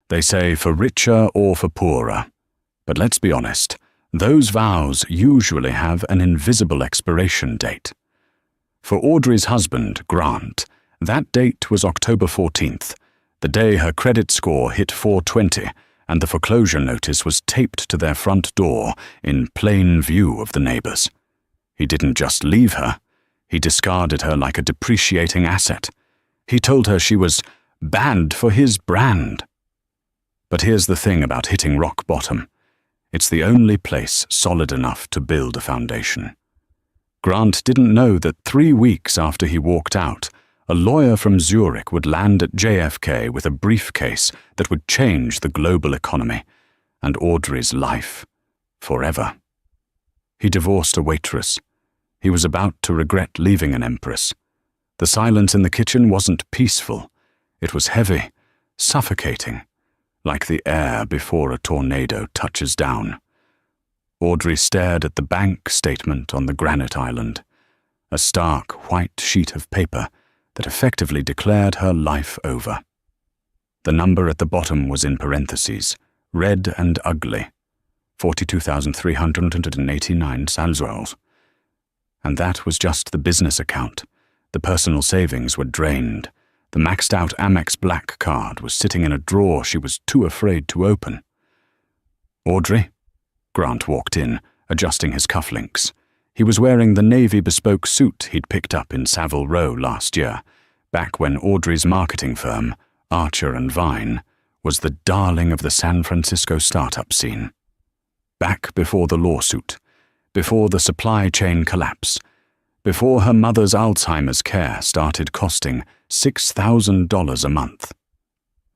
They say for richer or for poorer. But let's be honest, those vows usually have an invisible expiration date. For Audrey's husband, Grant, that date was October 14th, the day her credit score hit 420 and the foreclosure notice was taped to their front door in plain view of the neighbors. He didn't just leave her, he discarded her like a depreciating asset. He told her she was bad for his brand. But here's the thing about hitting rock bottom. It's the only place solid enough to build a foundation. Grant didn't know that 3 weeks after he walked out, a lawyer from Zurich would land at JFK with a briefcase that would change the global economy and Audrey's life forever. He divorced a waitress. He was about to regret leaving an empress. The silence in the kitchen wasn't peaceful. It was heavy, suffocating, like the air before a tornado touches down. Audrey stared at the bank statement on the granite island, a stark white sheet of paper that effectively declared her life over. The number at the bottom was in parentheses, red and ugly, 42,389 salzols. And that was just the business account. The personal savings were drained. The maxed-out Amex Black card was sitting in a drawer she was too afraid to open. "Audrey?" Grant walked in, adjusting his cufflinks. He was wearing the navy bespoke suit he'd picked up in Savile Row last year, back when Audrey's marketing firm, Archer & Vine, was the darling of the San Francisco startup scene. Back before the lawsuit, before the supply chain collapse, before her mother's Alzheimer's care started costing $6,000 a month.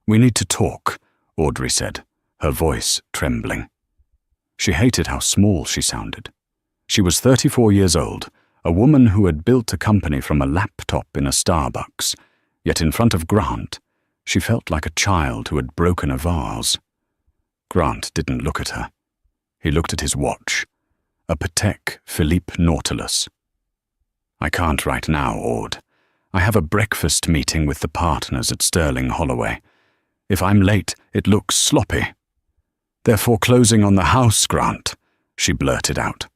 "We need to talk," Audrey said, her voice trembling. She hated how small she sounded. She was 34 years old, a woman who had built a company from a laptop in a Starbucks, yet in front of Grant, she felt like a child who had broken a vase. Grant didn't look at her. He looked at his watch, a Patek Philippe Nautilus. "I can't right now, Aud. I have a breakfast meeting with the partners at Sterling Holloway. If I'm late, it looks sloppy." "They're foreclosing on the house, Grant," she blurted out.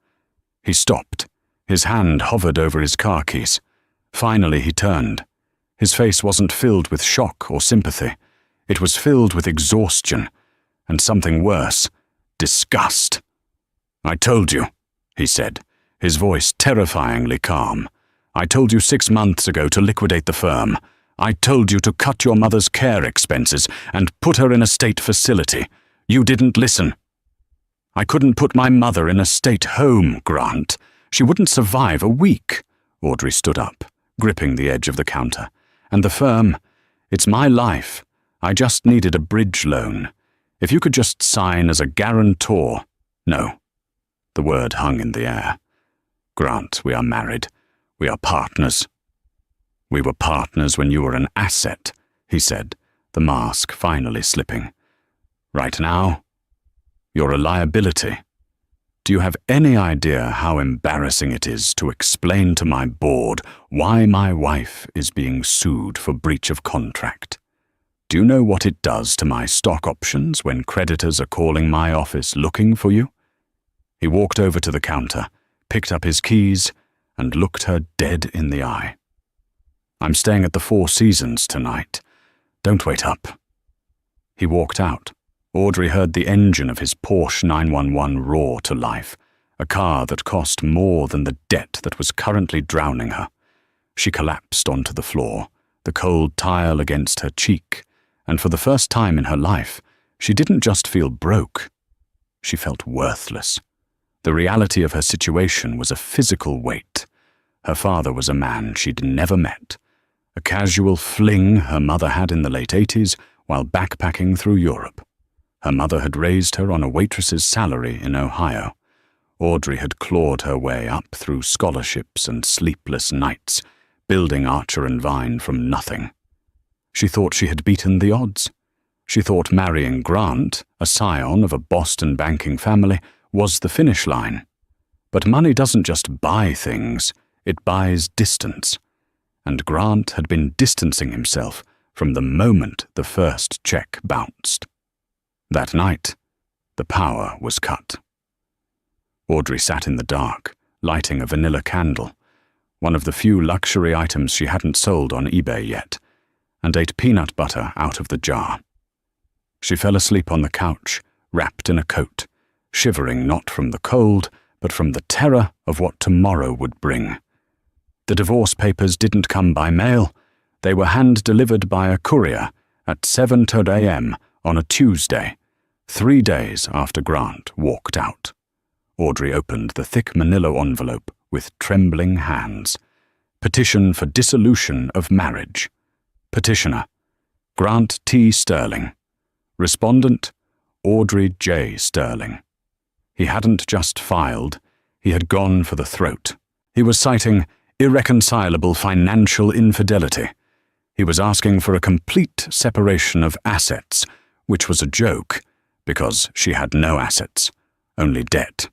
He stopped. His hand hovered over his car keys. Finally he turned. His face wasn't filled with shock or sympathy. It was filled with exhaustion, and something worse, disgust. "I told you," he said, his voice terrifyingly calm. "I told you 6 months ago to liquidate the firm. I told you to cut your mother's care expenses and put her in a state facility. You didn't listen." "I couldn't put my mother in a state home, Grant. She wouldn't survive a week." Audrey stood up, gripping the edge of the counter. "And the firm, it's my life. I just needed a bridge loan. If you could just sign as a guarantor." "No." The word hung in the air. "Grant, we are married. We are partners." "We were partners when you were an asset," he said, the mask finally slipping. "Right now, you're a liability. Do you have any idea how embarrassing it is to explain to my board why my wife is being sued for breach of contract? Do you know what it does to my stock options when creditors are calling my office looking for you?" He walked over to the counter, picked up his keys, and looked her dead in the eye. "I'm staying at the Four Seasons tonight. Don't wait up." He walked out. Audrey heard the engine of his Porsche 911 roar to life, a car that cost more than the debt that was currently drowning her. She collapsed onto the floor, the cold tile against her cheek, and for the first time in her life, she didn't just feel broke. She felt worthless. The reality of her situation was a physical weight. Her father was a man she'd never met, a casual fling her mother had in the late 80s while backpacking through Europe. Her mother had raised her on a waitress's salary in Ohio. Audrey had clawed her way up through scholarships and sleepless nights, building Archer & Vine from nothing. She thought she had beaten the odds. She thought marrying Grant, a scion of a Boston banking family, was the finish line. But money doesn't just buy things, it buys distance. And Grant had been distancing himself from the moment the first check bounced. That night, the power was cut. Audrey sat in the dark, lighting a vanilla candle, one of the few luxury items she hadn't sold on eBay yet, and ate peanut butter out of the jar. She fell asleep on the couch, wrapped in a coat, shivering not from the cold, but from the terror of what tomorrow would bring. The divorce papers didn't come by mail. They were hand-delivered by a courier at 7:30 a.m. on a Tuesday, 3 days after Grant walked out. Audrey opened the thick manila envelope with trembling hands. Petition for dissolution of marriage. Petitioner, Grant T. Sterling. Respondent, Audrey J. Sterling. He hadn't just filed, he had gone for the throat. He was citing irreconcilable financial infidelity. He was asking for a complete separation of assets, which was a joke, because she had no assets, only debt.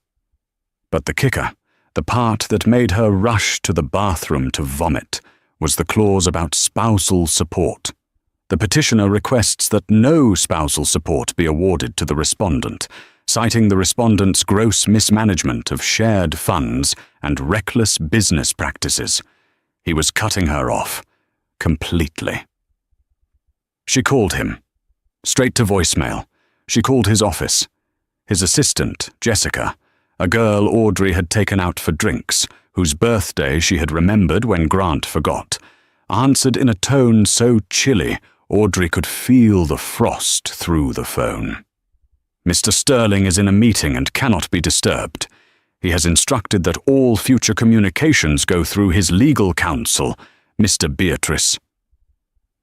But the kicker, the part that made her rush to the bathroom to vomit, was the clause about spousal support. The petitioner requests that no spousal support be awarded to the respondent, citing the respondent's gross mismanagement of shared funds and reckless business practices. He was cutting her off, completely. She called him. Straight to voicemail. She called his office. His assistant, Jessica, a girl Audrey had taken out for drinks, whose birthday she had remembered when Grant forgot, answered in a tone so chilly Audrey could feel the frost through the phone. Mr. Sterling is in a meeting and cannot be disturbed. He has instructed that all future communications go through his legal counsel, Mr. Beatrice.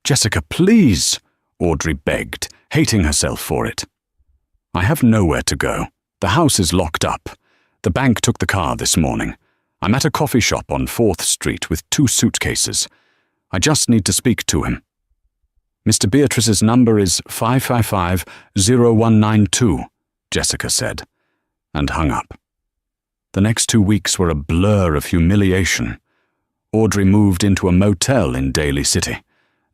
Jessica, please, Audrey begged, hating herself for it. I have nowhere to go. The house is locked up. The bank took the car this morning. I'm at a coffee shop on 4th Street with 2 suitcases. I just need to speak to him. Mr. Beatrice's number is 555-0192, Jessica said, and hung up. The next 2 weeks were a blur of humiliation. Audrey moved into a motel in Daly City,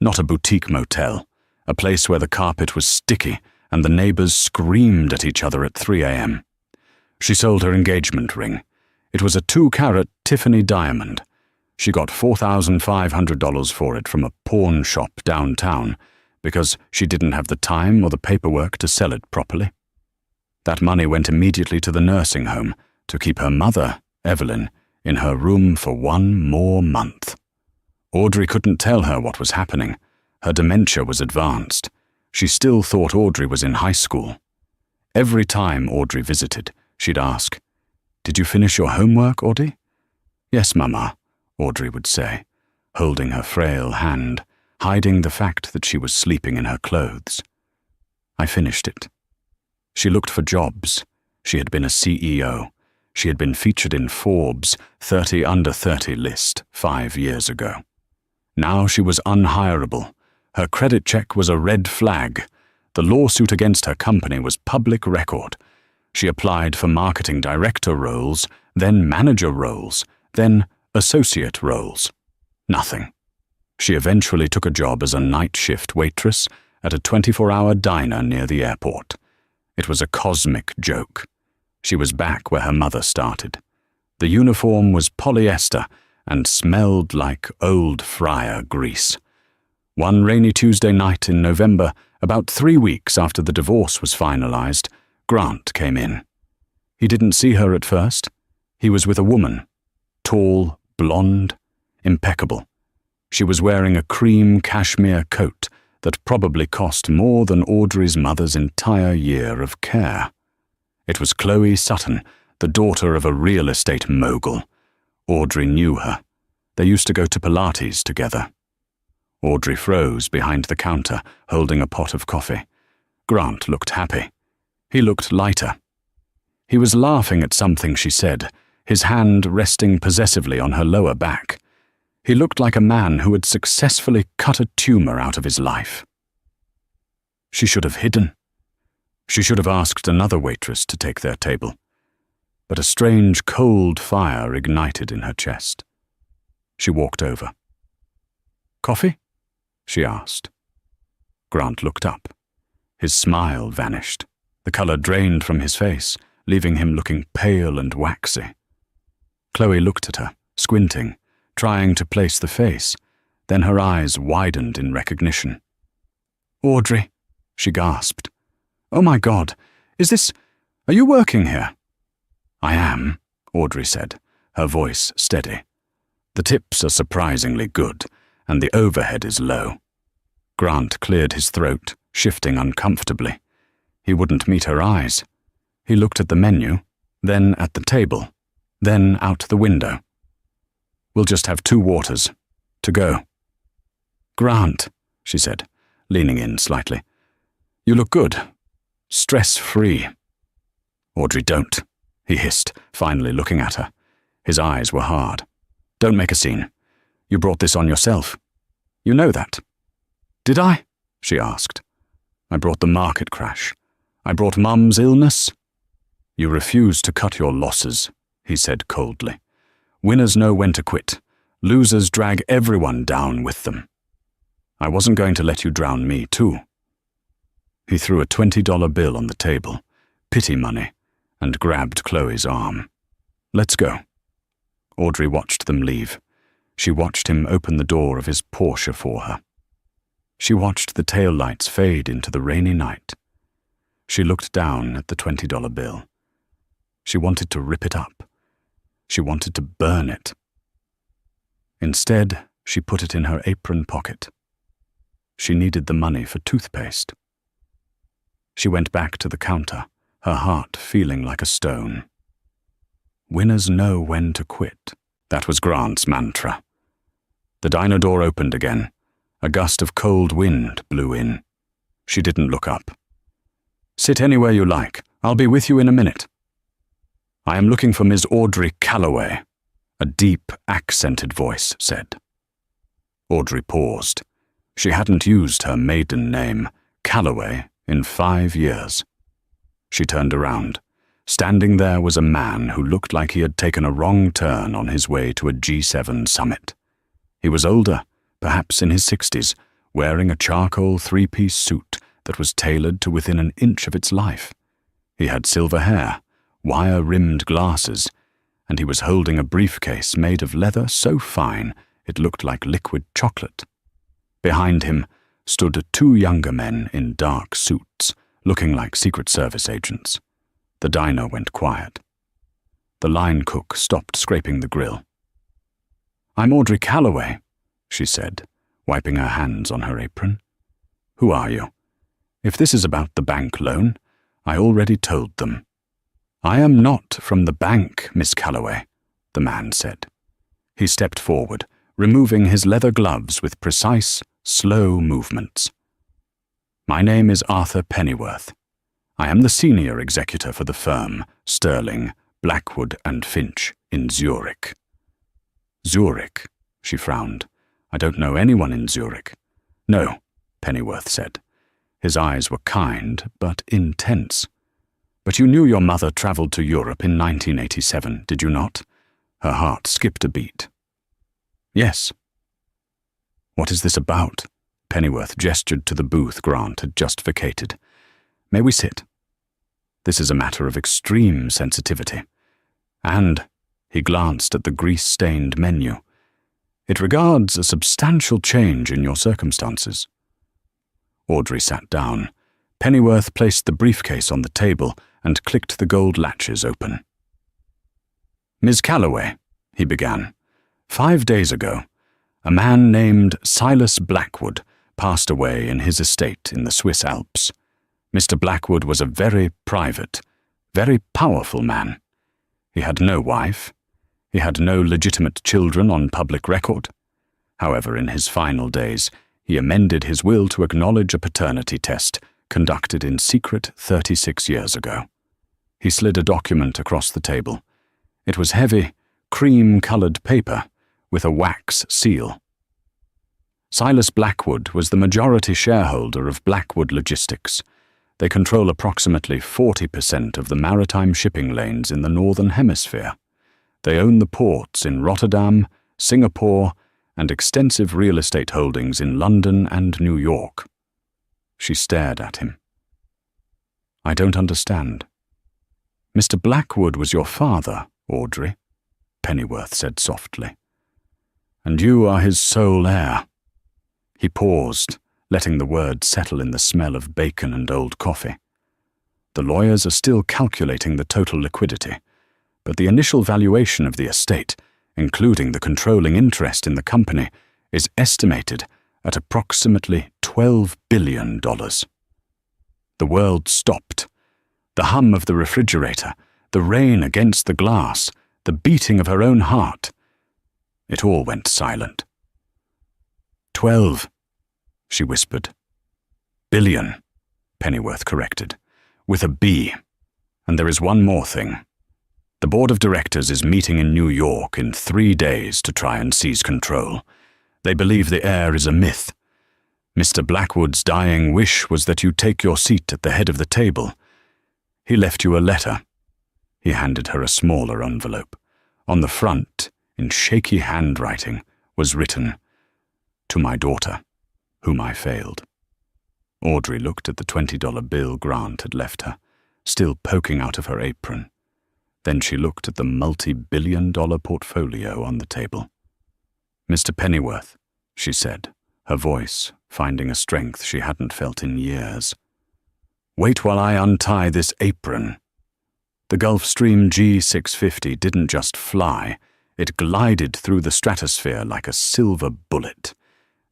not a boutique motel, a place where the carpet was sticky and the neighbors screamed at each other at 3 a.m. She sold her engagement ring. It was a 2-carat Tiffany diamond. She got $4,500 for it from a pawn shop downtown because she didn't have the time or the paperwork to sell it properly. That money went immediately to the nursing home to keep her mother, Evelyn, in her room for 1 more month. Audrey couldn't tell her what was happening. Her dementia was advanced. She still thought Audrey was in high school. Every time Audrey visited, she'd ask, "Did you finish your homework, Audrey?" "Yes, Mama," Audrey would say, holding her frail hand, hiding the fact that she was sleeping in her clothes. "I finished it." She looked for jobs. She had been a CEO. She had been featured in Forbes' 30 under 30 list 5 years ago. Now she was unhireable. Her credit check was a red flag. The lawsuit against her company was public record. She applied for marketing director roles, then manager roles, then associate roles. Nothing. She eventually took a job as a night shift waitress at a 24-hour diner near the airport. It was a cosmic joke. She was back where her mother started. The uniform was polyester and smelled like old fryer grease. One rainy Tuesday night in November, about 3 weeks after the divorce was finalized, Grant came in. He didn't see her at first. He was with a woman, tall, blonde, impeccable. She was wearing a cream cashmere coat that probably cost more than Audrey's mother's entire year of care. It was Chloe Sutton, the daughter of a real estate mogul. Audrey knew her. They used to go to Pilates together. Audrey froze behind the counter, holding a pot of coffee. Grant looked happy. He looked lighter. He was laughing at something she said, his hand resting possessively on her lower back. He looked like a man who had successfully cut a tumor out of his life. She should have hidden. She should have asked another waitress to take their table. But a strange cold fire ignited in her chest. She walked over. "Coffee?" she asked. Grant looked up. His smile vanished. The colour drained from his face, leaving him looking pale and waxy. Chloe looked at her, squinting, trying to place the face. Then her eyes widened in recognition. "Audrey," she gasped. "Oh my God, are you working here?" "I am," Audrey said, her voice steady. "The tips are surprisingly good, and the overhead is low." Grant cleared his throat, shifting uncomfortably. He wouldn't meet her eyes. He looked at the menu, then at the table, then out the window. "We'll just have 2 waters. To go." "Grant," she said, leaning in slightly. "You look good. Stress-free." "Audrey, don't," he hissed, finally looking at her. His eyes were hard. "Don't make a scene. You brought this on yourself. You know that." "Did I?" she asked. "I brought the market crash. I brought Mum's illness." "You refuse to cut your losses," he said coldly. "Winners know when to quit. Losers drag everyone down with them. I wasn't going to let you drown me, too." He threw a $20 bill on the table, pity money, and grabbed Chloe's arm. "Let's go." Audrey watched them leave. She watched him open the door of his Porsche for her. She watched the taillights fade into the rainy night. She looked down at the $20 bill. She wanted to rip it up. She wanted to burn it. Instead, she put it in her apron pocket. She needed the money for toothpaste. She went back to the counter, her heart feeling like a stone. Winners know when to quit. That was Grant's mantra. The diner door opened again. A gust of cold wind blew in. She didn't look up. "Sit anywhere you like. I'll be with you in a minute." "I am looking for Ms. Audrey Calloway," a deep, accented voice said. Audrey paused. She hadn't used her maiden name, Calloway, in 5 years. She turned around. Standing there was a man who looked like he had taken a wrong turn on his way to a G7 summit. He was older, perhaps in his 60s, wearing a charcoal 3-piece suit that was tailored to within an inch of its life. He had silver hair, wire-rimmed glasses, and he was holding a briefcase made of leather so fine it looked like liquid chocolate. Behind him stood 2 younger men in dark suits, looking like Secret Service agents. The diner went quiet. The line cook stopped scraping the grill. "I'm Audrey Calloway," she said, wiping her hands on her apron. "Who are you? If this is about the bank loan, I already told them." "I am not from the bank, Miss Calloway," the man said. He stepped forward, removing his leather gloves with precise, slow movements. "My name is Arthur Pennyworth. I am the senior executor for the firm, Sterling, Blackwood and Finch, in Zurich." "Zurich?" she frowned. "I don't know anyone in Zurich." "No," Pennyworth said. His eyes were kind, but intense. "But you knew your mother travelled to Europe in 1987, did you not?" Her heart skipped a beat. "Yes." "What is this about?" Pennyworth gestured to the booth Grant had just vacated. "May we sit? This is a matter of extreme sensitivity. And," he glanced at the grease-stained menu, "it regards a substantial change in your circumstances." Audrey sat down. Pennyworth placed the briefcase on the table and clicked the gold latches open. "Ms. Calloway," he began, "5 days ago, a man named Silas Blackwood passed away in his estate in the Swiss Alps. Mr. Blackwood was a very private, very powerful man. He had no wife. He had no legitimate children on public record. However, in his final days, he amended his will to acknowledge a paternity test conducted in secret 36 years ago. He slid a document across the table. It was heavy, cream-colored paper with a wax seal. Silas Blackwood was the majority shareholder of Blackwood Logistics. They control approximately 40% of the maritime shipping lanes in the Northern Hemisphere. They own the ports in Rotterdam, Singapore, and extensive real estate holdings in London and New York. She stared at him. I don't understand. Mr. Blackwood was your father, Audrey, Pennyworth said softly. And you are his sole heir. He paused, letting the words settle in the smell of bacon and old coffee. The lawyers are still calculating the total liquidity, but the initial valuation of the estate, including the controlling interest in the company, is estimated at approximately $12 billion. The world stopped. The hum of the refrigerator, the rain against the glass, the beating of her own heart. It all went silent. 12, she whispered. Billion, Pennyworth corrected, with a B. And there is one more thing. The board of directors is meeting in New York in 3 days to try and seize control. They believe the heir is a myth. Mr. Blackwood's dying wish was that you take your seat at the head of the table. He left you a letter. He handed her a smaller envelope. On the front, in shaky handwriting, was written, "To my daughter, whom I failed." Audrey looked at the $20 bill Grant had left her, still poking out of her apron. Then she looked at the multi-billion-dollar portfolio on the table. "Mr. Pennyworth," she said, her voice finding a strength she hadn't felt in years. "Wait while I untie this apron." The Gulfstream G650 didn't just fly, it glided through the stratosphere like a silver bullet.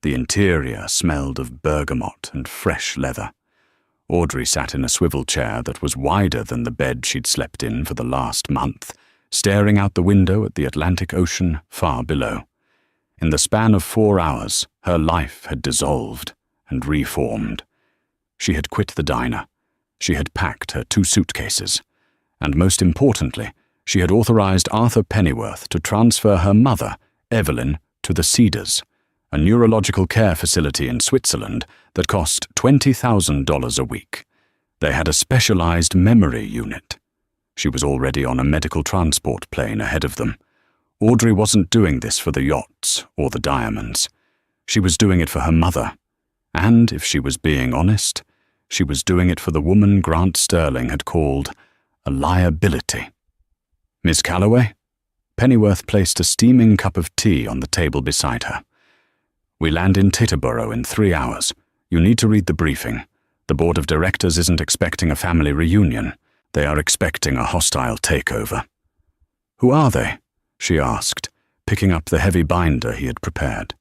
The interior smelled of bergamot and fresh leather. Audrey sat in a swivel chair that was wider than the bed she'd slept in for the last month, staring out the window at the Atlantic Ocean far below. In the span of 4 hours, her life had dissolved and reformed. She had quit the diner. She had packed her 2 suitcases. And most importantly, she had authorized Arthur Pennyworth to transfer her mother, Evelyn, to the Cedars, a neurological care facility in Switzerland that cost $20,000 a week. They had a specialized memory unit. She was already on a medical transport plane ahead of them. Audrey wasn't doing this for the yachts or the diamonds. She was doing it for her mother. And, if she was being honest, she was doing it for the woman Grant Sterling had called a liability. "Miss Calloway?" Pennyworth placed a steaming cup of tea on the table beside her. "We land in Titterborough in 3 hours. You need to read the briefing. The board of directors isn't expecting a family reunion. They are expecting a hostile takeover." "Who are they?" she asked, picking up the heavy binder he had prepared.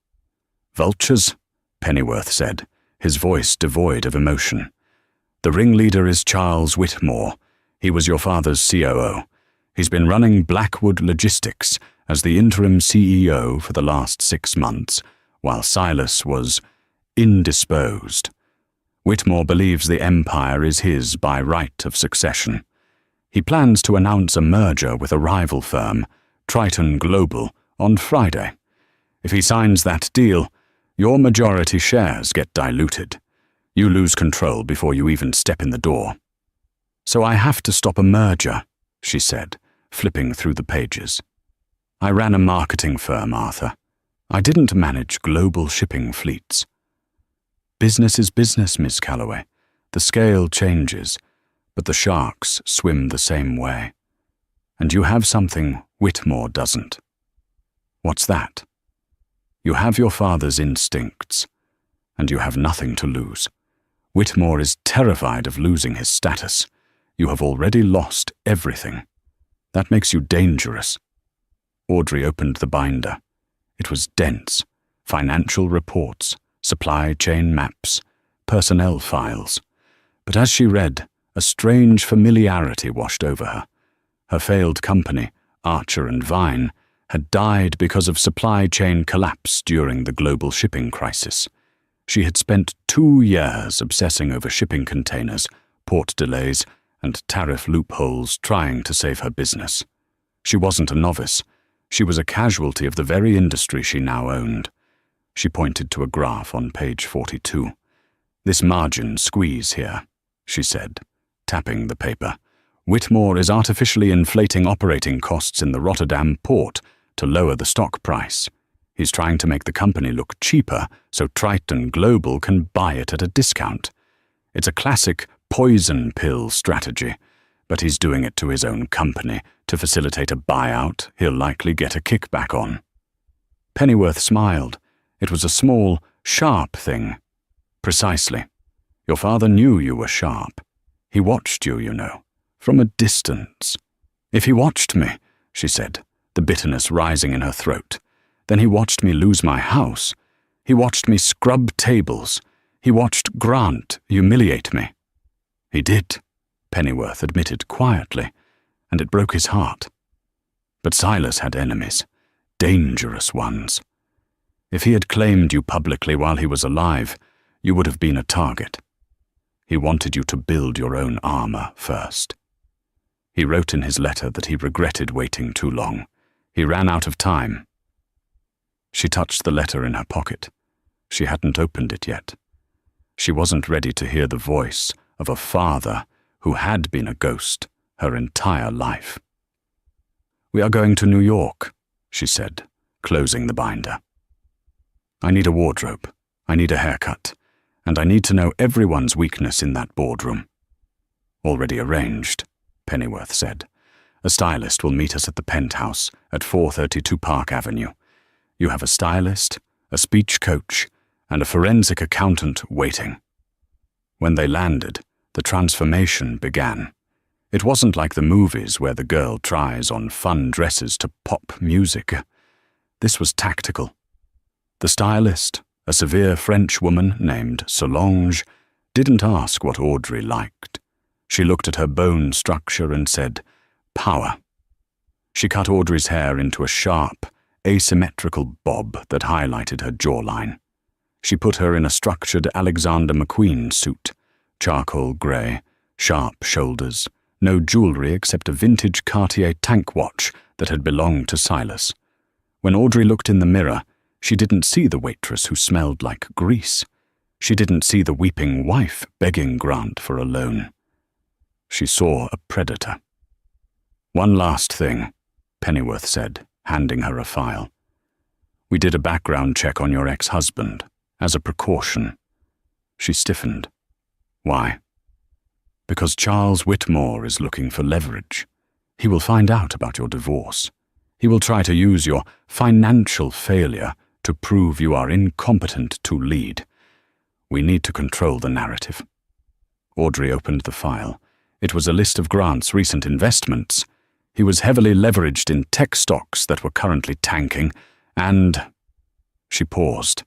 "Vultures," Pennyworth said, his voice devoid of emotion. "The ringleader is Charles Whitmore. He was your father's COO. He's been running Blackwood Logistics as the interim CEO for the last 6 months, while Silas was indisposed. Whitmore believes the empire is his by right of succession. He plans to announce a merger with a rival firm, Triton Global, on Friday. If he signs that deal, your majority shares get diluted. You lose control before you even step in the door. So I have to stop a merger," she said, flipping through the pages. "I ran a marketing firm, Arthur. I didn't manage global shipping fleets." "Business is business, Miss Calloway. The scale changes, but the sharks swim the same way. And you have something Whitmore doesn't." "What's that?" "You have your father's instincts, and you have nothing to lose. Whitmore is terrified of losing his status. You have already lost everything. That makes you dangerous." Audrey opened the binder. It was dense. Financial reports, supply chain maps, personnel files. But as she read, a strange familiarity washed over her. Her failed company, Archer and Vine, had died because of supply chain collapse during the global shipping crisis. She had spent 2 years obsessing over shipping containers, port delays, and tariff loopholes trying to save her business. She wasn't a novice. She was a casualty of the very industry she now owned. She pointed to a graph on page 42. "This margin squeeze here," she said, tapping the paper. "Whitmore is artificially inflating operating costs in the Rotterdam port to lower the stock price. He's trying to make the company look cheaper so Triton Global can buy it at a discount. It's a classic poison pill strategy, but he's doing it to his own company to facilitate a buyout he'll likely get a kickback on. Pennyworth smiled. It was a small, sharp thing. Precisely. Your father knew you were sharp. He watched you, you know, from a distance. If he watched me, she said, the bitterness rising in her throat, then he watched me lose my house. He watched me scrub tables. He watched Grant humiliate me. He did, Pennyworth admitted quietly, and it broke his heart. But Silas had enemies, dangerous ones. If he had claimed you publicly while he was alive, you would have been a target. He wanted you to build your own armor first. He wrote in his letter that he regretted waiting too long. He ran out of time. She touched the letter in her pocket. She hadn't opened it yet. She wasn't ready to hear the voice of a father who had been a ghost her entire life. "We are going to New York," she said, closing the binder. "I need a wardrobe, I need a haircut, and I need to know everyone's weakness in that boardroom." "Already arranged," Pennyworth said. "A stylist will meet us at the penthouse at 432 Park Avenue. You have a stylist, a speech coach, and a forensic accountant waiting." When they landed, the transformation began. It wasn't like the movies where the girl tries on fun dresses to pop music. This was tactical. The stylist, a severe French woman named Solange, didn't ask what Audrey liked. She looked at her bone structure and said, "Power." She cut Audrey's hair into a sharp, asymmetrical bob that highlighted her jawline. She put her in a structured Alexander McQueen suit, charcoal grey, sharp shoulders, no jewellery except a vintage Cartier tank watch that had belonged to Silas. When Audrey looked in the mirror, she didn't see the waitress who smelled like grease. She didn't see the weeping wife begging Grant for a loan. She saw a predator. "One last thing," Pennyworth said, handing her a file. "We did a background check on your ex-husband, as a precaution." She stiffened. "Why?" "Because Charles Whitmore is looking for leverage. He will find out about your divorce. He will try to use your financial failure to prove you are incompetent to lead. We need to control the narrative." Audrey opened the file. It was a list of Grant's recent investments. He was heavily leveraged in tech stocks that were currently tanking, and... She paused.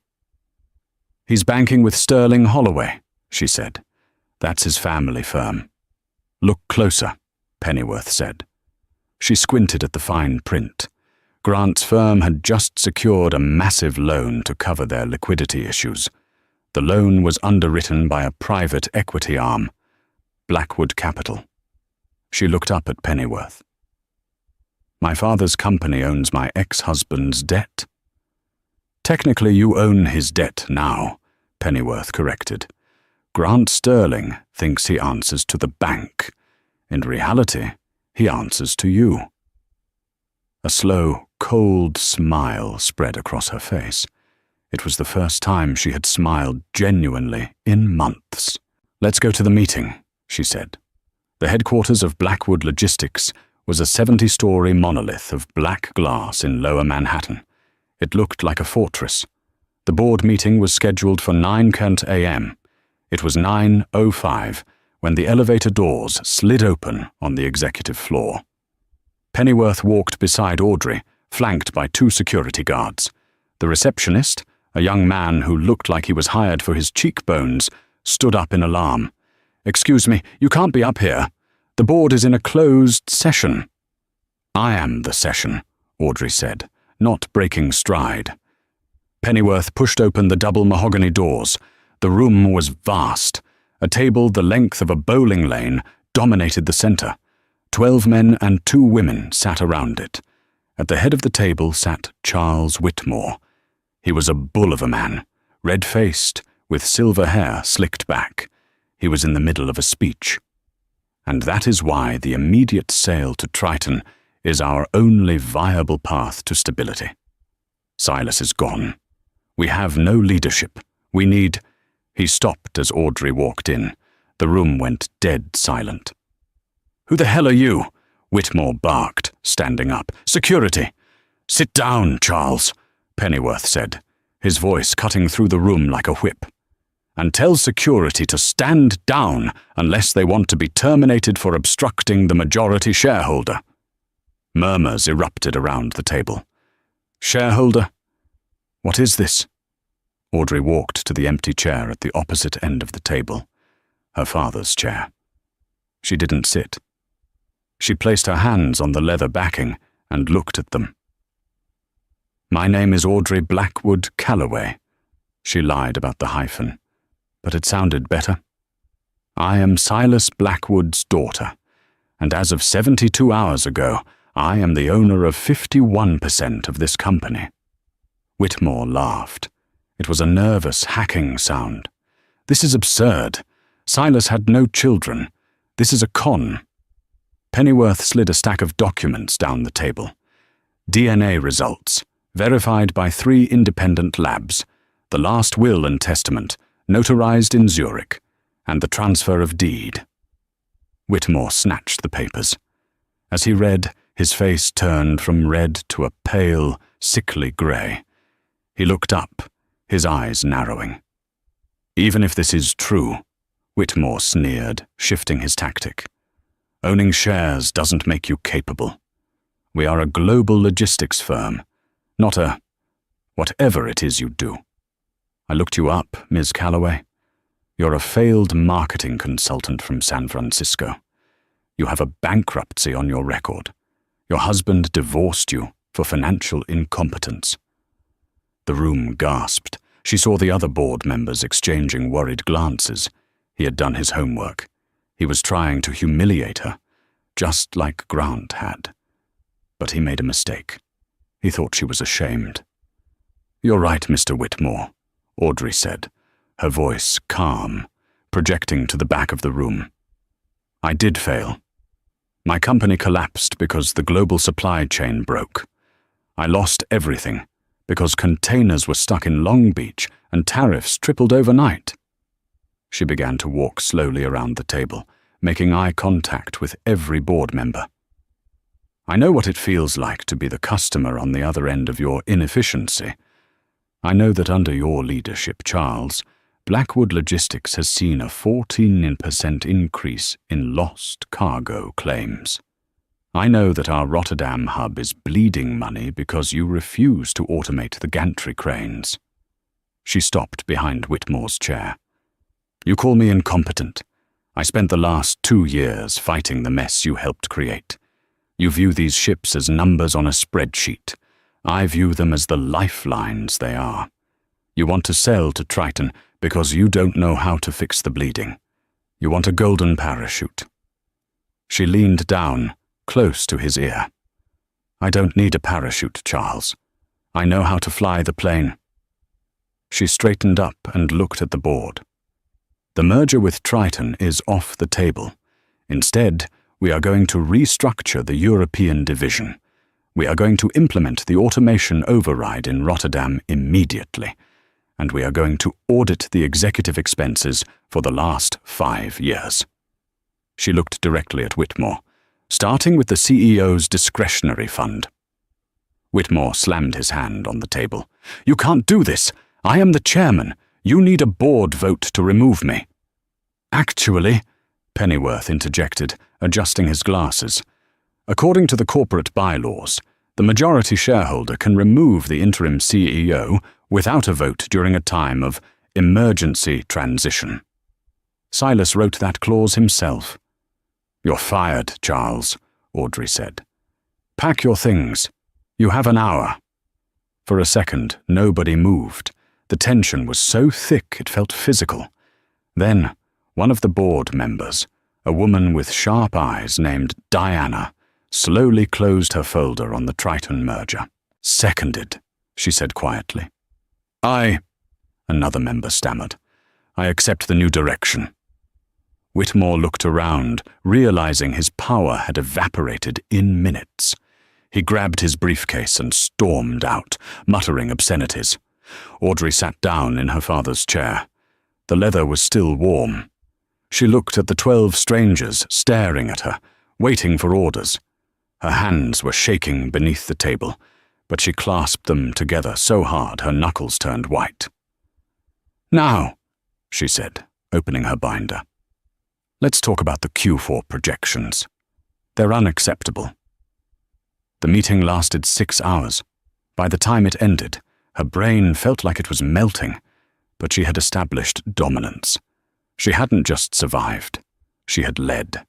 "He's banking with Sterling Holloway," she said. "That's his family firm." "Look closer," Pennyworth said. She squinted at the fine print. Grant's firm had just secured a massive loan to cover their liquidity issues. The loan was underwritten by a private equity arm, Blackwood Capital. She looked up at Pennyworth. "My father's company owns my ex-husband's debt." "Technically you own his debt now," Pennyworth corrected. "Grant Sterling thinks he answers to the bank. In reality, he answers to you." A slow, cold smile spread across her face. It was the first time she had smiled genuinely in months. "Let's go to the meeting," she said. The headquarters of Blackwood Logistics was a 70-story monolith of black glass in Lower Manhattan. It looked like a fortress. The board meeting was scheduled for 9 a.m. It was 9:05 when the elevator doors slid open on the executive floor. Pennyworth walked beside Audrey, flanked by 2 security guards. The receptionist, a young man who looked like he was hired for his cheekbones, stood up in alarm. "Excuse me, you can't be up here. The board is in a closed session." "I am the session," Audrey said, not breaking stride. Pennyworth pushed open the double mahogany doors. The room was vast. A table the length of a bowling lane dominated the center. 12 men and 2 women sat around it. At the head of the table sat Charles Whitmore. He was a bull of a man, red-faced, with silver hair slicked back. He was in the middle of a speech. "And that is why the immediate sale to Triton is our only viable path to stability. Silas is gone. We have no leadership. We need—" He stopped as Audrey walked in. The room went dead silent. "Who the hell are you?" Whitmore barked, standing up. "Security!" "Sit down, Charles," Pennyworth said, his voice cutting through the room like a whip. "And tell security to stand down unless they want to be terminated for obstructing the majority shareholder." Murmurs erupted around the table. "Shareholder? What is this?" Audrey walked to the empty chair at the opposite end of the table, her father's chair. She didn't sit. She placed her hands on the leather backing and looked at them. "My name is Audrey Blackwood Calloway." She lied about the hyphen, but it sounded better. "I am Silas Blackwood's daughter, and as of 72 hours ago, I am the owner of 51% of this company." Whitmore laughed. It was a nervous, hacking sound. "This is absurd. Silas had no children. This is a con." Pennyworth slid a stack of documents down the table. DNA results, verified by 3 independent labs, the last will and testament, notarized in Zurich, and the transfer of deed. Whitmore snatched the papers. As he read, his face turned from red to a pale, sickly grey. He looked up, his eyes narrowing. "Even if this is true," Whitmore sneered, shifting his tactic, "owning shares doesn't make you capable. We are a global logistics firm, not a whatever it is you do. I looked you up, Ms. Calloway. You're a failed marketing consultant from San Francisco. You have a bankruptcy on your record. Your husband divorced you for financial incompetence." The room gasped. She saw the other board members exchanging worried glances. He had done his homework. He was trying to humiliate her, just like Grant had. But he made a mistake. He thought she was ashamed. "You're right, Mr. Whitmore," Audrey said, her voice calm, projecting to the back of the room. "I did fail. My company collapsed because the global supply chain broke. I lost everything because containers were stuck in Long Beach and tariffs tripled overnight." She began to walk slowly around the table, making eye contact with every board member. "I know what it feels like to be the customer on the other end of your inefficiency. I know that under your leadership, Charles, Blackwood Logistics has seen a 14% increase in lost cargo claims. I know that our Rotterdam hub is bleeding money because you refuse to automate the gantry cranes." She stopped behind Whitmore's chair. "You call me incompetent. I spent the last 2 years fighting the mess you helped create. You view these ships as numbers on a spreadsheet. I view them as the lifelines they are. You want to sell to Triton because you don't know how to fix the bleeding. You want a golden parachute." She leaned down, close to his ear. "I don't need a parachute, Charles. I know how to fly the plane." She straightened up and looked at the board. "The merger with Triton is off the table. Instead, we are going to restructure the European division. We are going to implement the automation override in Rotterdam immediately, and we are going to audit the executive expenses for the last 5 years." She looked directly at Whitmore, starting with the CEO's discretionary fund. Whitmore slammed his hand on the table. "You can't do this. I am the chairman. You need a board vote to remove me." "Actually," Pennyworth interjected, adjusting his glasses, "according to the corporate bylaws, the majority shareholder can remove the interim CEO without a vote during a time of emergency transition. Silas wrote that clause himself." "You're fired, Charles," Audrey said. "Pack your things. You have an hour." For a second, nobody moved. The tension was so thick it felt physical. Then, one of the board members, a woman with sharp eyes named Diana, slowly closed her folder on the Triton merger. "Seconded," she said quietly. Another member stammered. "I accept the new direction." Whitmore looked around, realizing his power had evaporated in minutes. He grabbed his briefcase and stormed out, muttering obscenities. Audrey sat down in her father's chair. The leather was still warm. She looked at the 12 strangers staring at her, waiting for orders. Her hands were shaking beneath the table, but she clasped them together so hard her knuckles turned white. "Now," she said, opening her binder. "Let's talk about the Q4 projections. They're unacceptable." The meeting lasted 6 hours. By the time it ended, her brain felt like it was melting, but she had established dominance. She hadn't just survived, she had led.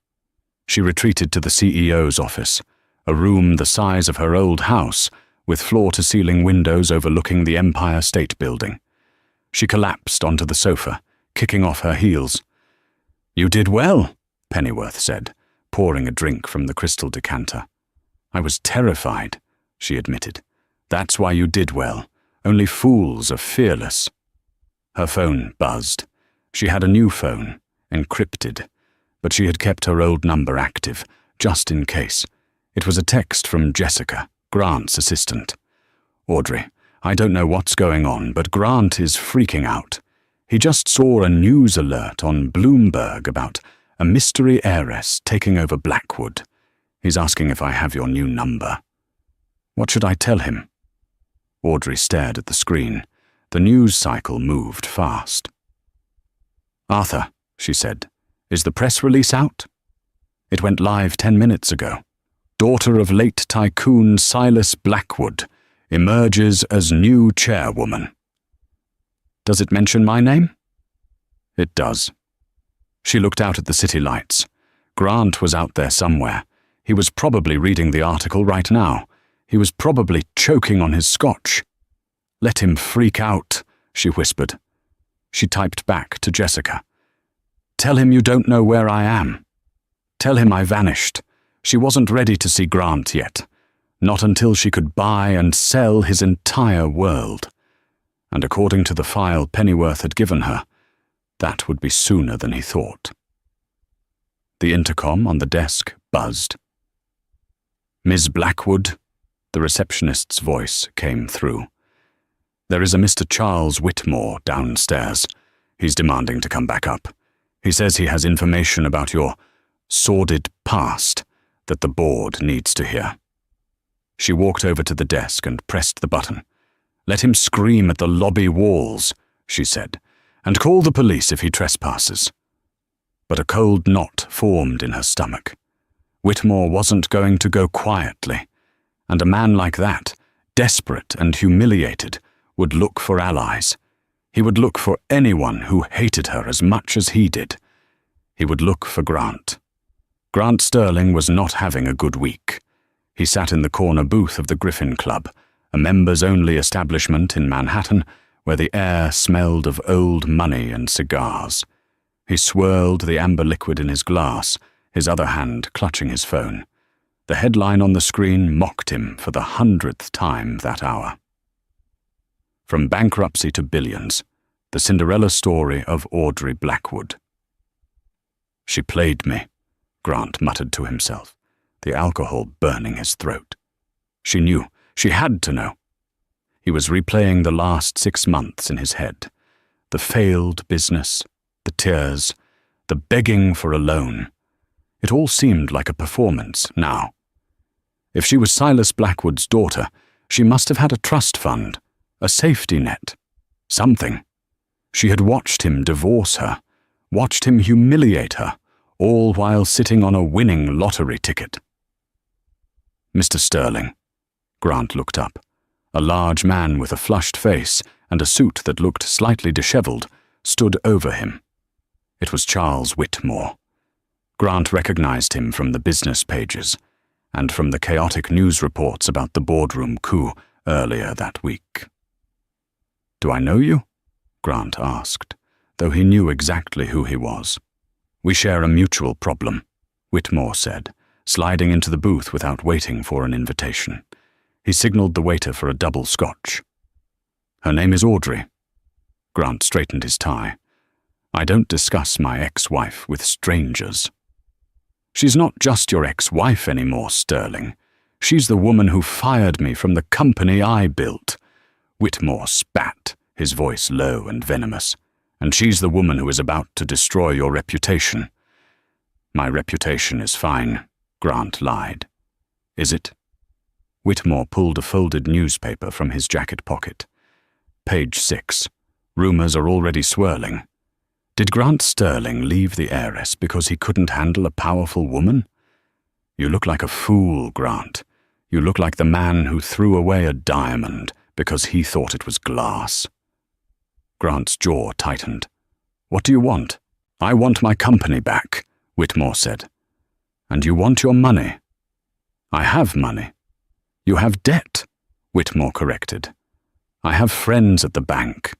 She retreated to the CEO's office, a room the size of her old house, with floor-to-ceiling windows overlooking the Empire State Building. She collapsed onto the sofa, kicking off her heels. "You did well," Pennyworth said, pouring a drink from the crystal decanter. "I was terrified," she admitted. "That's why you did well. Only fools are fearless." Her phone buzzed. She had a new phone, encrypted, but she had kept her old number active, just in case. It was a text from Jessica, Grant's assistant. "Audrey, I don't know what's going on, but Grant is freaking out. He just saw a news alert on Bloomberg about a mystery heiress taking over Blackwood. He's asking if I have your new number. What should I tell him?" Audrey stared at the screen. The news cycle moved fast. "Arthur," she said, "is the press release out?" It went live 10 minutes ago. "Daughter of late tycoon Silas Blackwood emerges as new chairwoman." "Does it mention my name?" "It does." She looked out at the city lights. Grant was out there somewhere. He was probably reading the article right now. He was probably choking on his scotch. "Let him freak out," she whispered. She typed back to Jessica. "Tell him you don't know where I am. Tell him I vanished." She wasn't ready to see Grant yet, not until she could buy and sell his entire world. And according to the file Pennyworth had given her, that would be sooner than he thought. The intercom on the desk buzzed. "Ms. Blackwood," the receptionist's voice came through. "There is a Mr. Charles Whitmore downstairs. He's demanding to come back up. He says he has information about your sordid past that the board needs to hear." She walked over to the desk and pressed the button. "Let him scream at the lobby walls," she said, "and call the police if he trespasses." But a cold knot formed in her stomach. Whitmore wasn't going to go quietly, and a man like that, desperate and humiliated, would look for allies. He would look for anyone who hated her as much as he did. He would look for Grant. Grant Sterling was not having a good week. He sat in the corner booth of the Griffin Club, a members-only establishment in Manhattan where the air smelled of old money and cigars. He swirled the amber liquid in his glass, his other hand clutching his phone. The headline on the screen mocked him for the 100th time that hour. From bankruptcy to billions, the Cinderella story of Audrey Blackwood. "She played me," Grant muttered to himself, the alcohol burning his throat. She knew. She had to know. He was replaying the last 6 months in his head. The failed business, the tears, the begging for a loan. It all seemed like a performance now. If she was Silas Blackwood's daughter, she must have had a trust fund, a safety net, something. She had watched him divorce her, watched him humiliate her, all while sitting on a winning lottery ticket. "Mr. Sterling." Grant looked up. A large man with a flushed face and a suit that looked slightly disheveled stood over him. It was Charles Whitmore. Grant recognized him from the business pages and from the chaotic news reports about the boardroom coup earlier that week. "Do I know you?" Grant asked, though he knew exactly who he was. "We share a mutual problem," Whitmore said, sliding into the booth without waiting for an invitation. He signaled the waiter for a double scotch. "Her name is Audrey." Grant straightened his tie. "I don't discuss my ex-wife with strangers." "She's not just your ex-wife anymore, Sterling. She's the woman who fired me from the company I built." Whitmore spat, his voice low and venomous. And she's the woman who is about to destroy your reputation." "My reputation is fine," Grant lied. "Is it?" Whitmore pulled a folded newspaper from his jacket pocket. Page 6. Rumors are already swirling. Did Grant Sterling leave the heiress because he couldn't handle a powerful woman? "You look like a fool, Grant. You look like the man who threw away a diamond because he thought it was glass." Grant's jaw tightened. "What do you want?" "I want my company back," Whitmore said. "And you want your money?" "I have money." "You have debt," Whitmore corrected. "I have friends at the bank.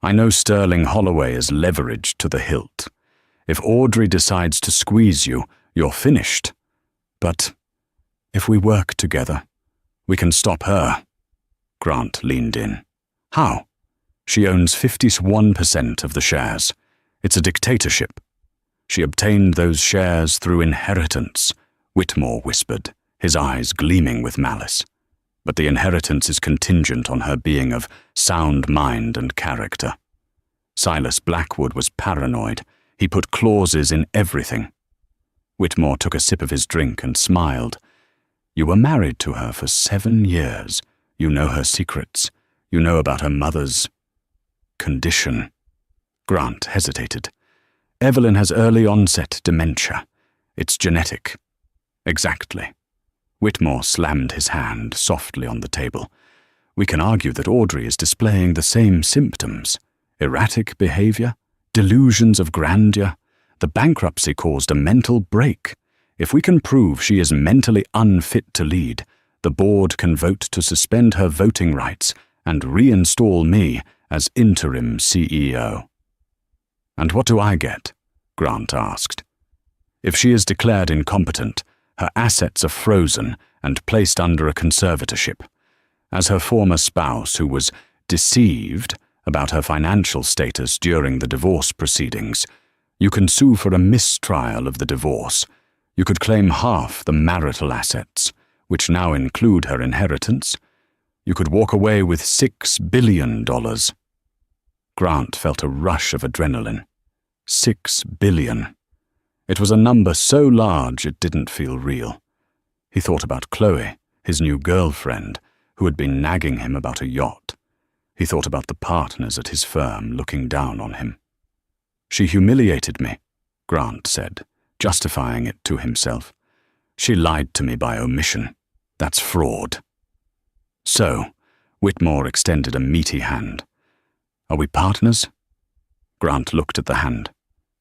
I know Sterling Holloway is leveraged to the hilt. If Audrey decides to squeeze you, you're finished. But if we work together, we can stop her." Grant leaned in. "How?" "She owns 51% of the shares. It's a dictatorship." "She obtained those shares through inheritance," Whitmore whispered, his eyes gleaming with malice. "But the inheritance is contingent on her being of sound mind and character." Silas Blackwood was paranoid. He put clauses in everything. Whitmore took a sip of his drink and smiled. "You were married to her for 7 years. You know her secrets. You know about her mother's condition." Grant hesitated. "Evelyn has early onset dementia. It's genetic." "Exactly." Whitmore slammed his hand softly on the table. "We can argue that Audrey is displaying the same symptoms. Erratic behavior, delusions of grandeur. The bankruptcy caused a mental break. If we can prove she is mentally unfit to lead, the board can vote to suspend her voting rights and reinstall me as interim CEO." "And what do I get?" Grant asked. "If she is declared incompetent, her assets are frozen and placed under a conservatorship. As her former spouse, who was deceived about her financial status during the divorce proceedings, you can sue for a mistrial of the divorce. You could claim half the marital assets, which now include her inheritance. You could walk away with $6 billion. Grant felt a rush of adrenaline. $6 billion. It was a number so large it didn't feel real. He thought about Chloe, his new girlfriend, who had been nagging him about a yacht. He thought about the partners at his firm looking down on him. "She humiliated me," Grant said, justifying it to himself. "She lied to me by omission. That's fraud." "So," Whitmore extended a meaty hand. "Are we partners?" Grant looked at the hand.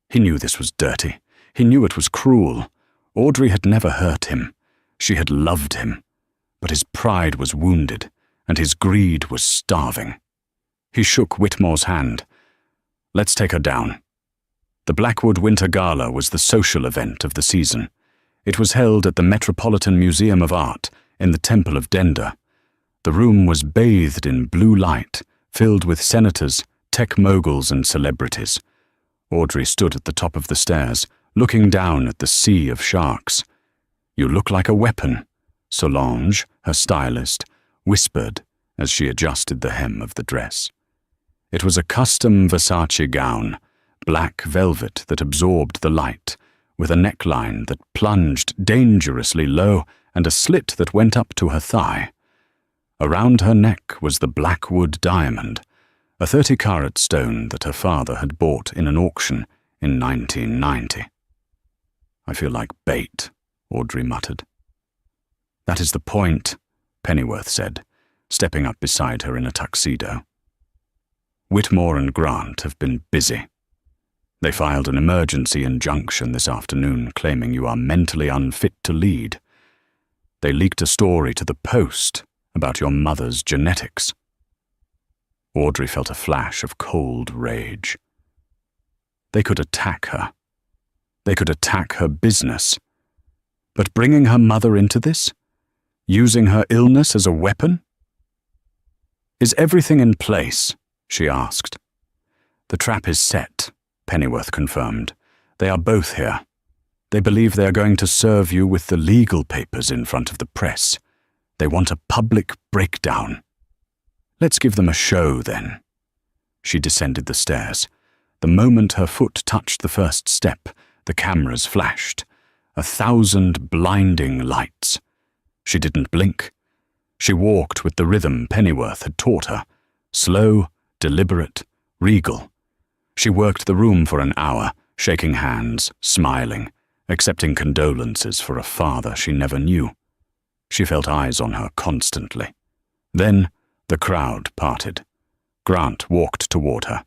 He knew this was dirty. He knew it was cruel. Audrey had never hurt him. She had loved him. But his pride was wounded, and his greed was starving. He shook Whitmore's hand. "Let's take her down." The Blackwood Winter Gala was the social event of the season. It was held at the Metropolitan Museum of Art in the Temple of Dender. The room was bathed in blue light, filled with senators, tech moguls, and celebrities. Audrey stood at the top of the stairs, looking down at the sea of sharks. "You look like a weapon," Solange, her stylist, whispered as she adjusted the hem of the dress. It was a custom Versace gown, black velvet that absorbed the light, with a neckline that plunged dangerously low and a slit that went up to her thigh. Around her neck was the Blackwood diamond, a 30-carat stone that her father had bought in an auction in 1990. "I feel like bait," Audrey muttered. "That is the point," Pennyworth said, stepping up beside her in a tuxedo. "Whitmore and Grant have been busy. They filed an emergency injunction this afternoon claiming you are mentally unfit to lead. They leaked a story to the Post about your mother's genetics." Audrey felt a flash of cold rage. They could attack her. They could attack her business. But bringing her mother into this? Using her illness as a weapon? "Is everything in place?" she asked. "The trap is set," Pennyworth confirmed. "They are both here. They believe they are going to serve you with the legal papers in front of the press. They want a public breakdown. Let's give them a show, then." She descended the stairs. The moment her foot touched the first step, the cameras flashed. 1,000 blinding lights. She didn't blink. She walked with the rhythm Pennyworth had taught her, slow, deliberate, regal. She worked the room for an hour, shaking hands, smiling, accepting condolences for a father she never knew. She felt eyes on her constantly. Then the crowd parted. Grant walked toward her.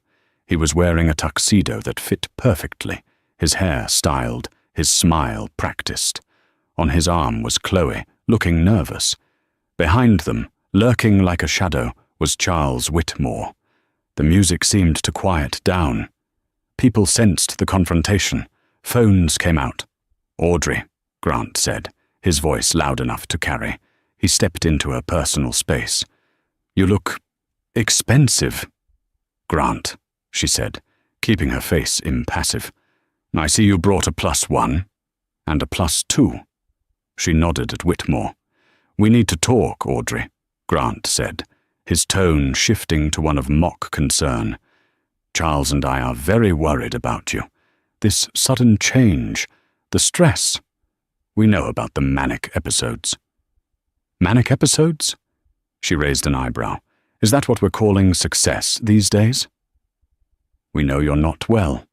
He was wearing a tuxedo that fit perfectly, his hair styled, his smile practiced. On his arm was Chloe, looking nervous. Behind them, lurking like a shadow, was Charles Whitmore. The music seemed to quiet down. People sensed the confrontation. Phones came out. "Audrey," Grant said, his voice loud enough to carry. He stepped into her personal space. "You look expensive." "Grant," she said, keeping her face impassive. "I see you brought a +1 and a +2. She nodded at Whitmore. "We need to talk, Audrey," Grant said, his tone shifting to one of mock concern. "Charles and I are very worried about you. This sudden change, the stress. We know about the manic episodes." "Manic episodes?" She raised an eyebrow. "Is that what we're calling success these days?" "We know you're not well."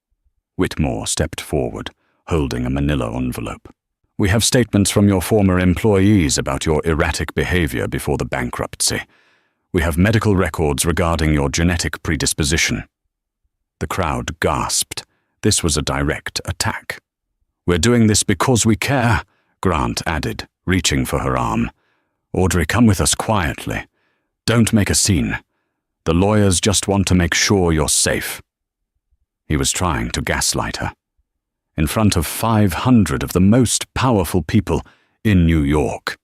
Whitmore stepped forward, holding a manila envelope. "We have statements from your former employees about your erratic behavior before the bankruptcy. We have medical records regarding your genetic predisposition." The crowd gasped. This was a direct attack. "We're doing this because we care," Grant added, reaching for her arm. "Audrey, come with us quietly. Don't make a scene. The lawyers just want to make sure you're safe." He was trying to gaslight her. In front of 500 of the most powerful people in New York.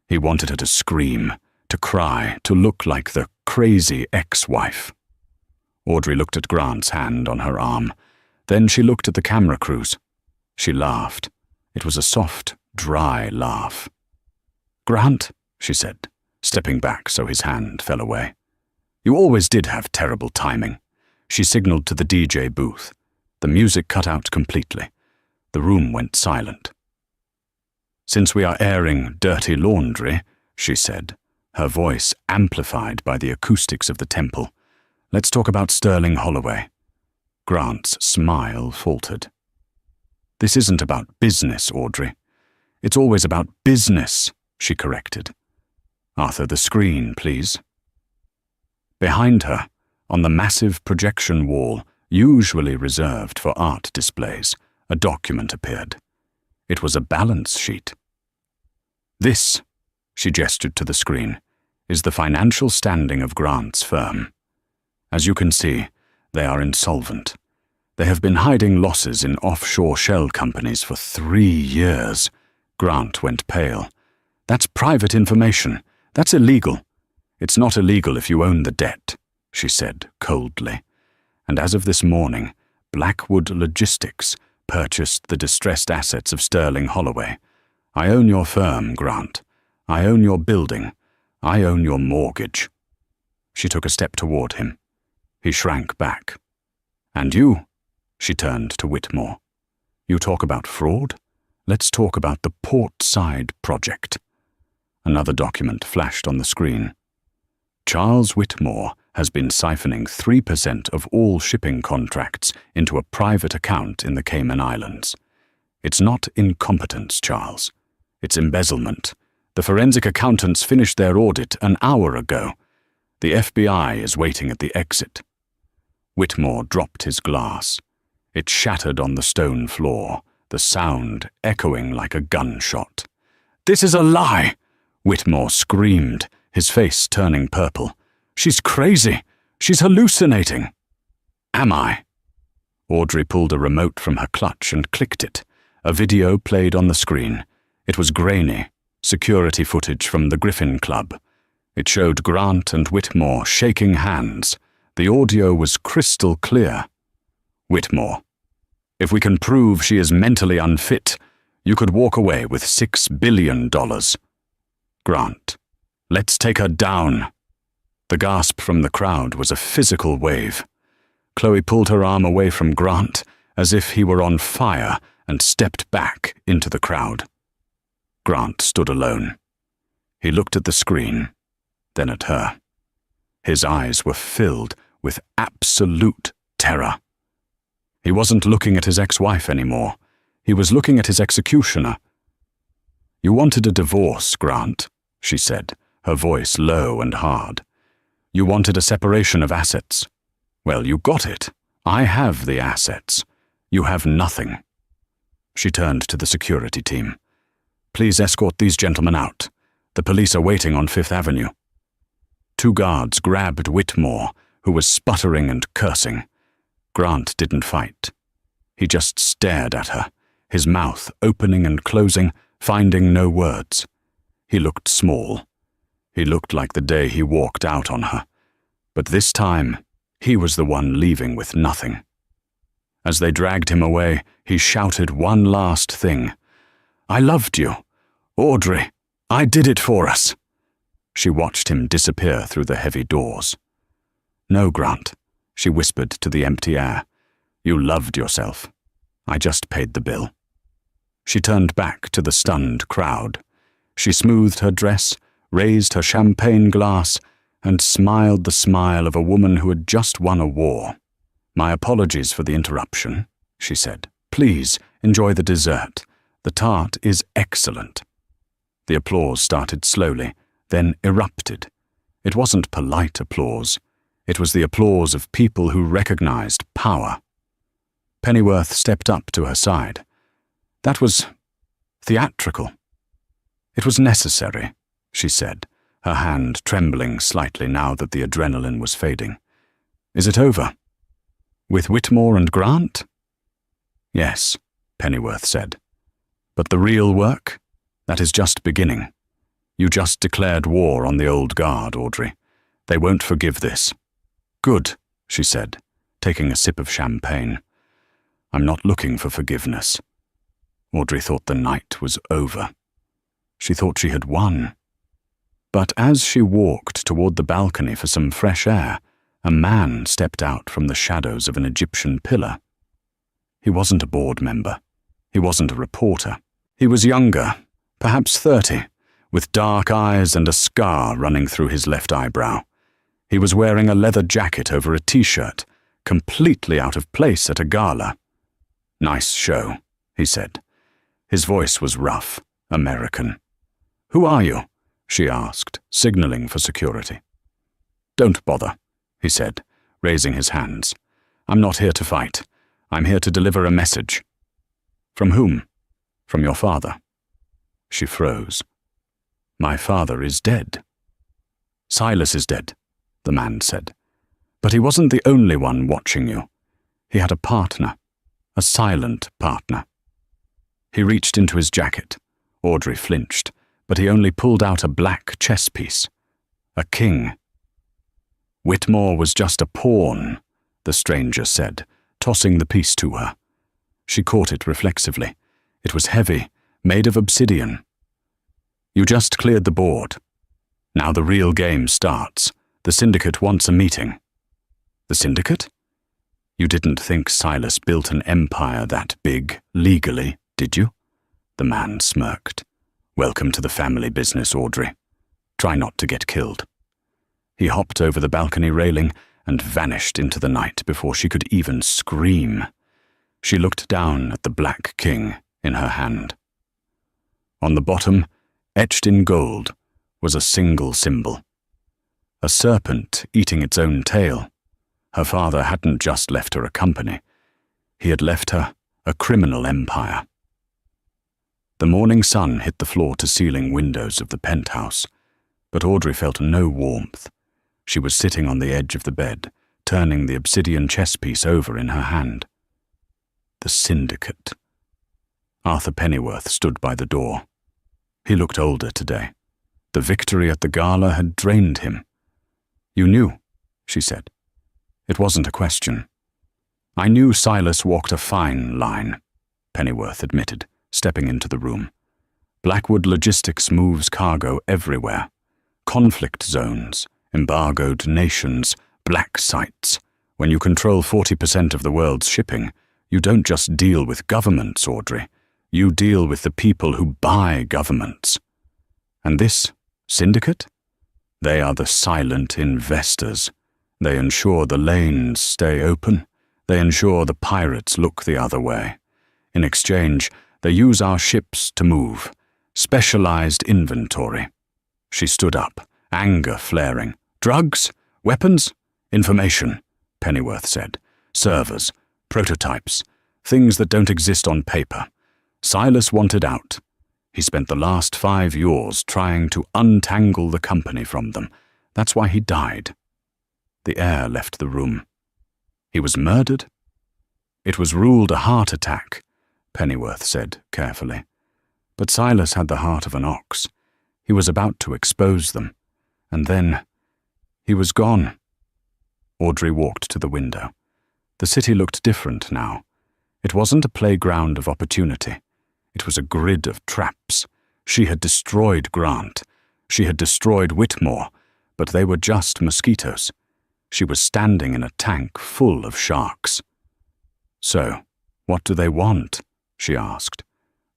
He wanted her to scream, to cry, to look like the crazy ex-wife. Audrey looked at Grant's hand on her arm. Then she looked at the camera crews. She laughed. It was a soft, dry laugh. "Grant," she said, stepping back so his hand fell away. "You always did have terrible timing." She signaled to the DJ booth. The music cut out completely. The room went silent. "Since we are airing Dirty Laundry," she said, her voice amplified by the acoustics of the temple, "let's talk about Sterling Holloway." Grant's smile faltered. "This isn't about business, Audrey. It's always about business," she corrected. "Arthur, the screen, please." Behind her, on the massive projection wall, usually reserved for art displays, a document appeared. It was a balance sheet. "This," she gestured to the screen, "is the financial standing of Grant's firm. As you can see, they are insolvent. They have been hiding losses in offshore shell companies for 3 years." Grant went pale. "That's private information. That's illegal." "It's not illegal if you own the debt," she said coldly. "And as of this morning, Blackwood Logistics purchased the distressed assets of Sterling Holloway. I own your firm, Grant. I own your building. I own your mortgage." She took a step toward him. He shrank back. "And you?" She turned to Whitmore. "You talk about fraud? Let's talk about the Port Side Project." Another document flashed on the screen. "Charles Whitmore has been siphoning 3% of all shipping contracts into a private account in the Cayman Islands. It's not incompetence, Charles. It's embezzlement. The forensic accountants finished their audit an hour ago. The FBI is waiting at the exit." Whitmore dropped his glass. It shattered on the stone floor, the sound echoing like a gunshot. "This is a lie!" Whitmore screamed, his face turning purple. "She's crazy! She's hallucinating!" "Am I?" Audrey pulled a remote from her clutch and clicked it. A video played on the screen. It was grainy, security footage from the Griffin Club. It showed Grant and Whitmore shaking hands. The audio was crystal clear. "Whitmore, if we can prove she is mentally unfit, you could walk away with $6 billion. Grant, let's take her down." The gasp from the crowd was a physical wave. Chloe pulled her arm away from Grant as if he were on fire and stepped back into the crowd. Grant stood alone. He looked at the screen, then at her. His eyes were filled with absolute terror. He wasn't looking at his ex-wife anymore. He was looking at his executioner. "You wanted a divorce, Grant," she said, her voice low and hard. "You wanted a separation of assets. Well, you got it. I have the assets. You have nothing." She turned to the security team. "Please escort these gentlemen out. The police are waiting on Fifth Avenue." 2 guards grabbed Whitmore, who was sputtering and cursing. Grant didn't fight. He just stared at her, his mouth opening and closing, finding no words. He looked small. He looked like the day he walked out on her. But this time, he was the one leaving with nothing. As they dragged him away, he shouted one last thing. "I loved you. Audrey, I did it for us." She watched him disappear through the heavy doors. "No, Grant," she whispered to the empty air. "You loved yourself. I just paid the bill." She turned back to the stunned crowd. She smoothed her dress, raised her champagne glass, and smiled the smile of a woman who had just won a war. "My apologies for the interruption," she said. "Please enjoy the dessert. The tart is excellent." The applause started slowly, then erupted. It wasn't polite applause. It was the applause of people who recognized power. Pennyworth stepped up to her side. "That was theatrical." "It was necessary," she said, her hand trembling slightly now that the adrenaline was fading. "Is it over? With Whitmore and Grant?" "Yes," Pennyworth said. "But the real work? That is just beginning. You just declared war on the old guard, Audrey. They won't forgive this." "Good," she said, taking a sip of champagne. "I'm not looking for forgiveness." Audrey thought the night was over. She thought she had won. But as she walked toward the balcony for some fresh air, a man stepped out from the shadows of an Egyptian pillar. He wasn't a board member. He wasn't a reporter. He was younger, perhaps 30, with dark eyes and a scar running through his left eyebrow. He was wearing a leather jacket over a t-shirt, completely out of place at a gala. "Nice show," he said. His voice was rough, American. "Who are you?" she asked, signaling for security. "Don't bother," he said, raising his hands. "I'm not here to fight. I'm here to deliver a message." "From whom?" "From your father." She froze. "My father is dead." "Silas is dead," the man said. "But he wasn't the only one watching you. He had a partner, a silent partner." He reached into his jacket. Audrey flinched, but he only pulled out a black chess piece. A king. "Whitmore was just a pawn," the stranger said, tossing the piece to her. She caught it reflexively. It was heavy, made of obsidian. "You just cleared the board. Now the real game starts. The syndicate wants a meeting." "The syndicate?" "You didn't think Silas built an empire that big, legally, did you?" The man smirked. "Welcome to the family business, Audrey. Try not to get killed." He hopped over the balcony railing and vanished into the night before she could even scream. She looked down at the black king in her hand. On the bottom, etched in gold, was a single symbol. A serpent eating its own tail. Her father hadn't just left her a company. He had left her a criminal empire. The morning sun hit the floor-to-ceiling windows of the penthouse, but Audrey felt no warmth. She was sitting on the edge of the bed, turning the obsidian chess piece over in her hand. The syndicate. Arthur Pennyworth stood by the door. He looked older today. The victory at the gala had drained him. "You knew," she said. It wasn't a question. "I knew Silas walked a fine line," Pennyworth admitted, stepping into the room. "Blackwood Logistics moves cargo everywhere. Conflict zones, embargoed nations, black sites. When you control 40% of the world's shipping, you don't just deal with governments, Audrey. You deal with the people who buy governments. And this syndicate? They are the silent investors. They ensure the lanes stay open. They ensure the pirates look the other way. In exchange, they use our ships to move. Specialized inventory. She stood up, anger flaring. Drugs? Weapons? Information, Pennyworth said. Servers, prototypes, things that don't exist on paper. Silas wanted out. He spent the last 5 years trying to untangle the company from them. That's why he died. The Heir left the room. He was murdered? It was ruled a heart attack, Pennyworth said carefully. But Silas had the heart of an ox. He was about to expose them. And then he was gone. Audrey walked to the window. The city looked different now. It wasn't a playground of opportunity. It was a grid of traps. She had destroyed Grant. She had destroyed Whitmore, but they were just mosquitoes. She was standing in a tank full of sharks. So, what do they want? She asked.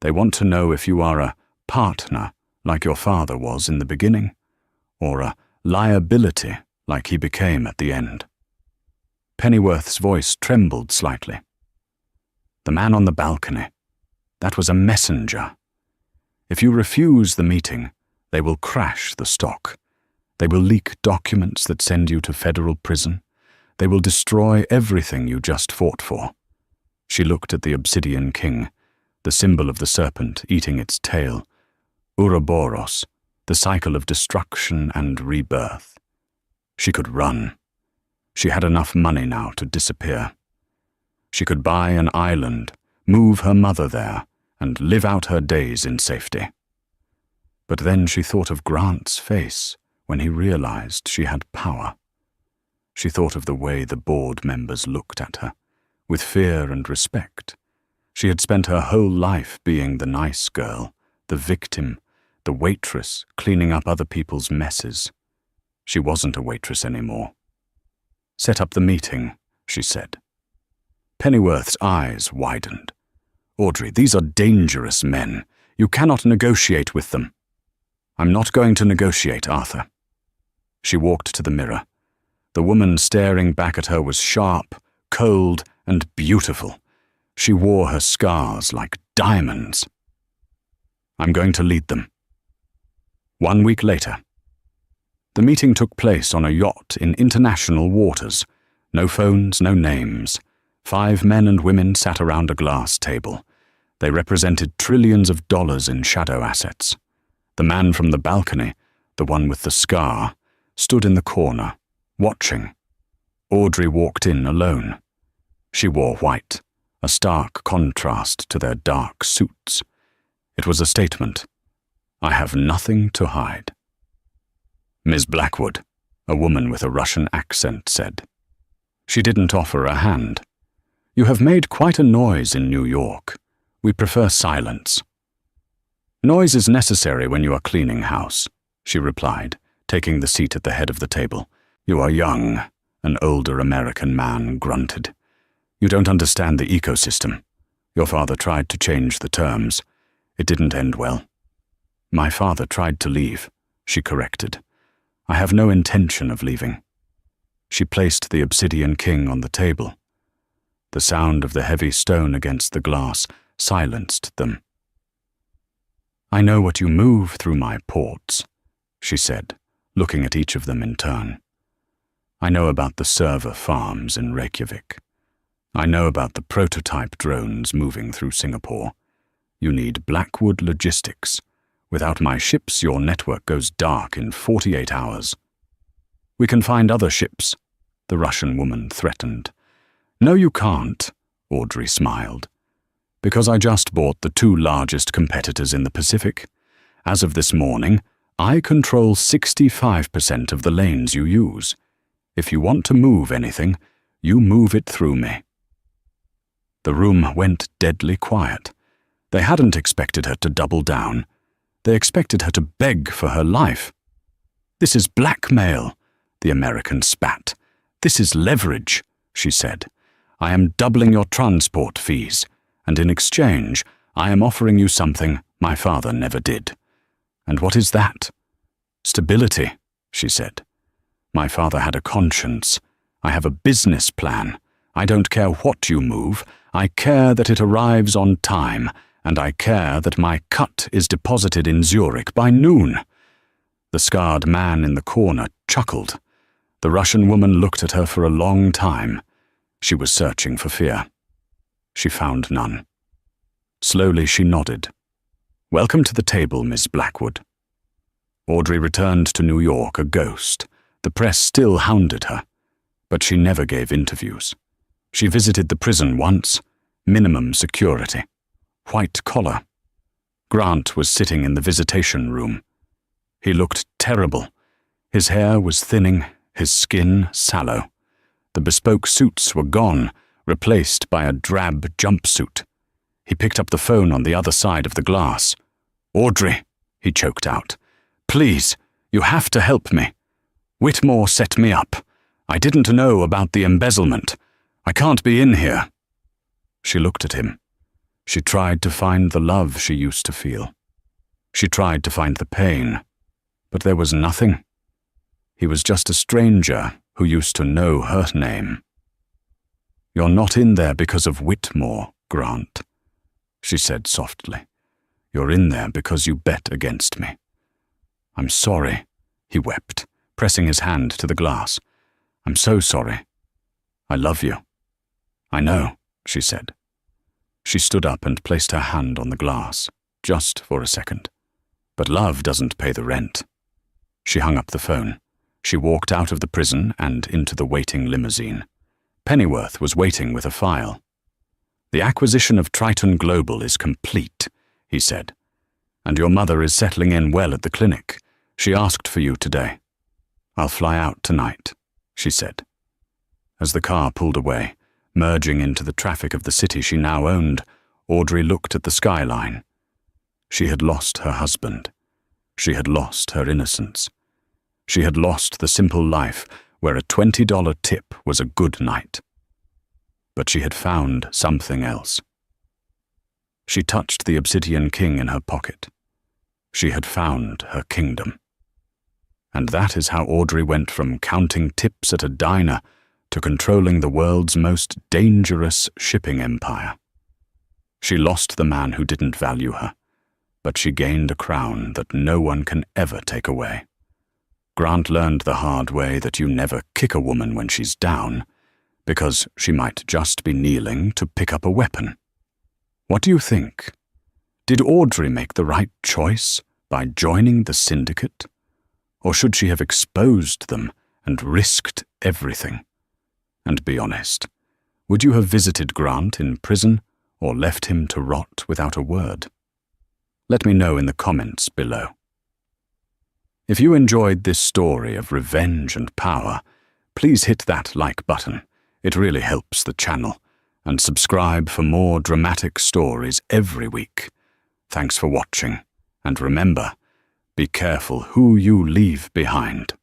They want to know if you are a partner, like your father was in the beginning, or a liability, like he became at the end. Pennyworth's voice trembled slightly. The man on the balcony. That was a messenger. If you refuse the meeting, they will crash the stock. They will leak documents that send you to federal prison. They will destroy everything you just fought for. She looked at the obsidian king, the symbol of the serpent eating its tail. Ouroboros, the cycle of destruction and rebirth. She could run. She had enough money now to disappear. She could buy an island, move her mother there, and live out her days in safety. But then she thought of Grant's face when he realized she had power. She thought of the way the board members looked at her, with fear and respect. She had spent her whole life being the nice girl, the victim, the waitress cleaning up other people's messes. She wasn't a waitress anymore. "Set up the meeting," she said. Pennyworth's eyes widened. "Audrey, these are dangerous men. You cannot negotiate with them." "I'm not going to negotiate, Arthur." She walked to the mirror. The woman staring back at her was sharp, cold, and beautiful. She wore her scars like diamonds. "I'm going to lead them." 1 week later. The meeting took place on a yacht in international waters. No phones, no names. 5 men and women sat around a glass table. They represented trillions of dollars in shadow assets. The man from the balcony, the one with the scar, stood in the corner, watching. Audrey walked in alone. She wore white, a stark contrast to their dark suits. It was a statement. I have nothing to hide. "Miss Blackwood," a woman with a Russian accent said. She didn't offer a hand. "You have made quite a noise in New York. We prefer silence." "Noise is necessary when you are cleaning house," she replied, taking the seat at the head of the table. "You are young," an older American man grunted. "You don't understand the ecosystem. Your father tried to change the terms. It didn't end well." "My father tried to leave," she corrected. "I have no intention of leaving." She placed the obsidian king on the table. The sound of the heavy stone against the glass silenced them. "I know what you move through my ports," she said, looking at each of them in turn. "I know about the server farms in Reykjavik. I know about the prototype drones moving through Singapore. You need Blackwood logistics. Without my ships, your network goes dark in 48 hours. "We can find other ships," the Russian woman threatened. "No, you can't," Audrey smiled. "Because I just bought the 2 largest competitors in the Pacific. As of this morning, I control 65% of the lanes you use. If you want to move anything, you move it through me." The room went deadly quiet. They hadn't expected her to double down. They expected her to beg for her life. "This is blackmail," the American spat. "This is leverage. she said. "I am doubling your transport fees, and in exchange, I am offering you something my father never did." "And what is that?" "Stability," she said. "My father had a conscience. I have a business plan. I don't care what you move. I care that it arrives on time, and I care that my cut is deposited in Zurich by noon." The scarred man in the corner chuckled. The Russian woman looked at her for a long time. She was searching for fear. She found none. Slowly she nodded. "Welcome to the table, Miss Blackwood." Audrey returned to New York a ghost. The press still hounded her, but she never gave interviews. She visited the prison once, minimum security, white collar. Grant was sitting in the visitation room. He looked terrible. His hair was thinning, his skin sallow. The bespoke suits were gone, replaced by a drab jumpsuit. He picked up the phone on the other side of the glass. "Audrey," he choked out. "Please, you have to help me. Whitmore set me up. I didn't know about the embezzlement. I can't be in here." She looked at him. She tried to find the love she used to feel. She tried to find the pain, but there was nothing. He was just a stranger who used to know her name. "You're not in there because of Whitmore, Grant," she said softly. "You're in there because you bet against me." "I'm sorry," he wept, pressing his hand to the glass. "I'm so sorry. I love you." "I know," she said. She stood up and placed her hand on the glass, just for a second. "But love doesn't pay the rent." She hung up the phone. She walked out of the prison and into the waiting limousine. Pennyworth was waiting with a file. "The acquisition of Triton Global is complete," he said. "And your mother is settling in well at the clinic. She asked for you today." "I'll fly out tonight," she said. As the car pulled away, merging into the traffic of the city she now owned, Audrey looked at the skyline. She had lost her husband. She had lost her innocence. She had lost the simple life where a $20 tip was a good night. But she had found something else. She touched the obsidian king in her pocket. She had found her kingdom. And that is how Audrey went from counting tips at a diner to controlling the world's most dangerous shipping empire. She lost the man who didn't value her, but she gained a crown that no one can ever take away. Grant learned the hard way that you never kick a woman when she's down, because she might just be kneeling to pick up a weapon. What do you think? Did Audrey make the right choice by joining the syndicate? Or should she have exposed them and risked everything? And be honest, would you have visited Grant in prison or left him to rot without a word? Let me know in the comments below. If you enjoyed this story of revenge and power, please hit that like button. It really helps the channel. And subscribe for more dramatic stories every week. Thanks for watching. And remember, be careful who you leave behind.